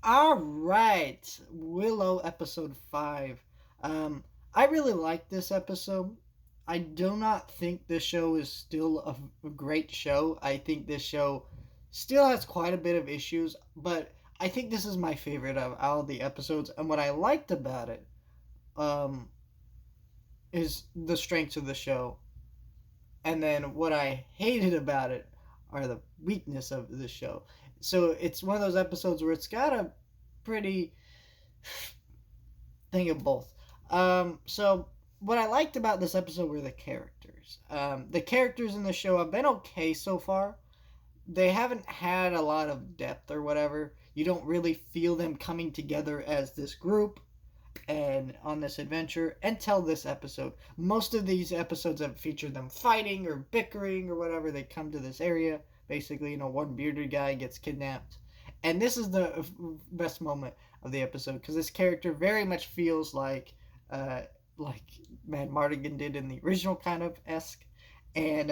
All right, Willow episode 5. I really like this episode. I do not think this show is still a great show. I think this show still has quite a bit of issues, but I think this is my favorite of all the episodes. And what I liked about it um, is the strengths of the show. And then what I hated about it are the weakness of the show. So it's one of those episodes where it's got a pretty thing of both. So what I liked about this episode were the characters. The characters in the show have been okay so far. They haven't had a lot of depth or whatever. You don't really feel them coming together as this group and on this adventure until this episode. Most of these episodes have featured them fighting or bickering or whatever. They come to this area. Basically, one bearded guy gets kidnapped. And this is the best moment of the episode because this character very much feels like Mad Mardigan did in the original kind of esque. And,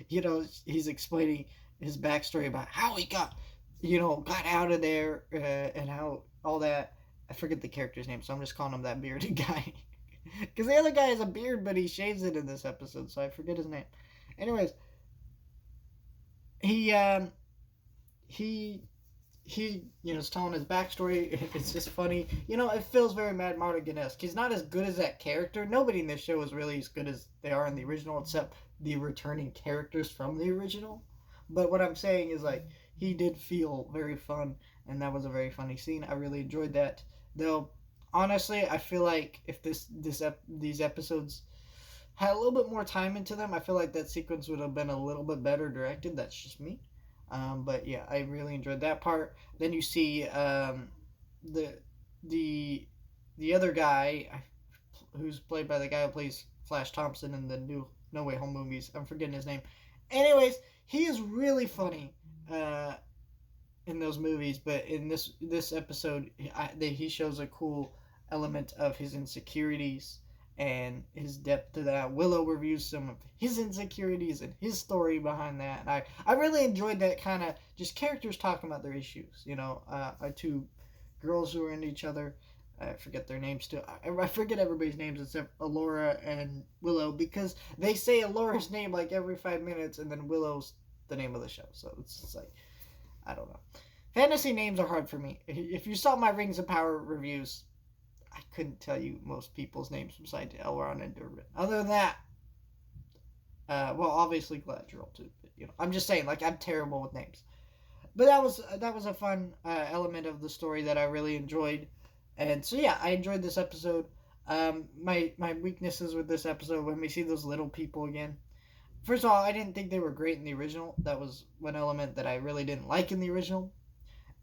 he's explaining his backstory about how he got out of there and how all that. I forget the character's name, so I'm just calling him that bearded guy. Because the other guy has a beard, but he shaves it in this episode, so I forget his name. Anyways, he is telling his backstory. It's just funny. It feels very Mad Mardigan-esque. He's not as good as that character. Nobody in this show is really as good as they are in the original, except the returning characters from the original. But what I'm saying is, he did feel very fun, and that was a very funny scene. I really enjoyed that. Though, honestly, I feel like if these episodes had a little bit more time into them, I feel like that sequence would have been a little bit better directed. That's just me. But yeah, I really enjoyed that part. Then you see the the other guy who's played by the guy who plays Flash Thompson in the new No Way Home movies. I'm forgetting his name. Anyways, he is really funny in those movies, but in this episode, he shows a cool element of his insecurities and his depth to that. Willow reviews some of his insecurities and his story behind that. And I really enjoyed that kind of just characters talking about their issues. Two girls who are into each other. I forget their names too. I forget everybody's names except Alora and Willow because they say Alora's name like every 5 minutes and then Willow's the name of the show. So it's just like, I don't know. Fantasy names are hard for me. If you saw my Rings of Power reviews, I couldn't tell you most people's names besides Elrond and Durbin. Other than that, obviously Galadriel too. But, I'm just saying, I'm terrible with names. But that was a fun element of the story that I really enjoyed, and so yeah, I enjoyed this episode. My weaknesses with this episode when we see those little people again. First of all, I didn't think they were great in the original. That was one element that I really didn't like in the original,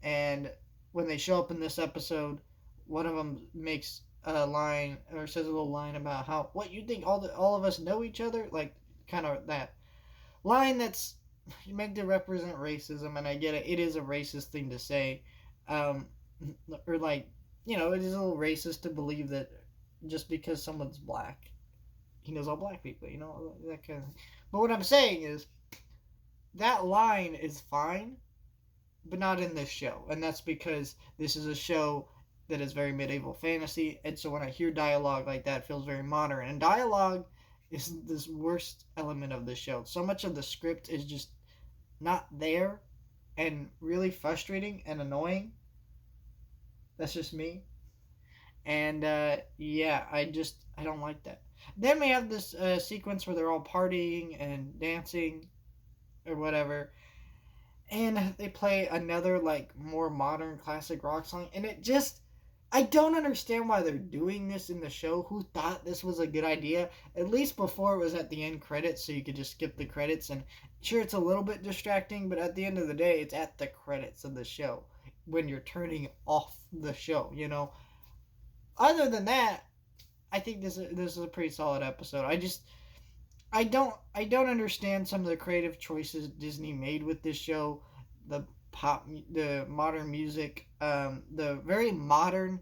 and when they show up in this episode, one of them makes a line or says a little line about how what you think all of us know each other, like kind of that line that's meant to represent racism, and I get it. It is a racist thing to say, or it is a little racist to believe that just because someone's black, he knows all black people. That kind of thing. But what I'm saying is that line is fine, but not in this show, and that's because this is a show that is very medieval fantasy, and so when I hear dialogue like that, it feels very modern. And dialogue is this worst element of the show. So much of the script is just not there, and really frustrating and annoying. That's just me. And yeah, I don't like that. Then we have this sequence where they're all partying and dancing or whatever, and they play another more modern classic rock song, and I don't understand why they're doing this in the show. Who thought this was a good idea? At least before it was at the end credits, so you could just skip the credits. And sure, it's a little bit distracting, but at the end of the day, it's at the credits of the show when you're turning off the show. Other than that, I think this is a pretty solid episode. I don't understand some of the creative choices Disney made with this show. The modern music, the very modern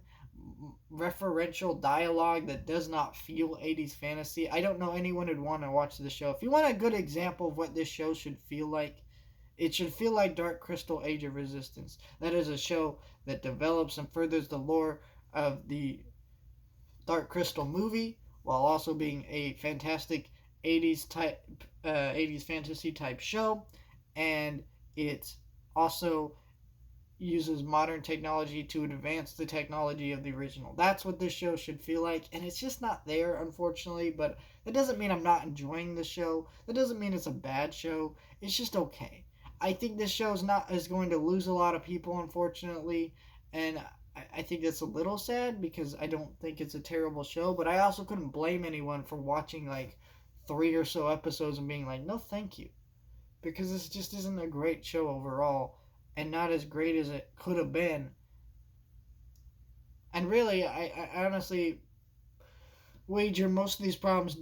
referential dialogue that does not feel 80s fantasy. I don't know anyone would want to watch the show. If you want a good example of what this show should feel like, It should feel like Dark Crystal Age of Resistance. That is a show that develops and furthers the lore of the Dark Crystal movie while also being a fantastic 80s type 80s fantasy type show, and it also uses modern technology to advance the technology of the original. That's what this show should feel like, and it's just not there, unfortunately. But that doesn't mean I'm not enjoying the show. That doesn't mean it's a bad show. It's just okay. I think this show is going to lose a lot of people, unfortunately, and I think that's a little sad because I don't think it's a terrible show. But I also couldn't blame anyone for watching like 3 or so episodes and being like, no, thank you, because this just isn't a great show overall and not as great as it could have been. And really, I honestly wager most of these problems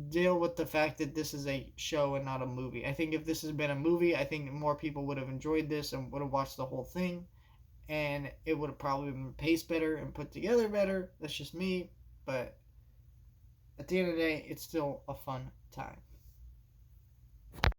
deal with the fact that this is a show and not a movie. I think if this had been a movie, I think more people would have enjoyed this and would have watched the whole thing, and it would have probably been paced better and put together better. That's just me, but at the end of the day, it's still a fun time.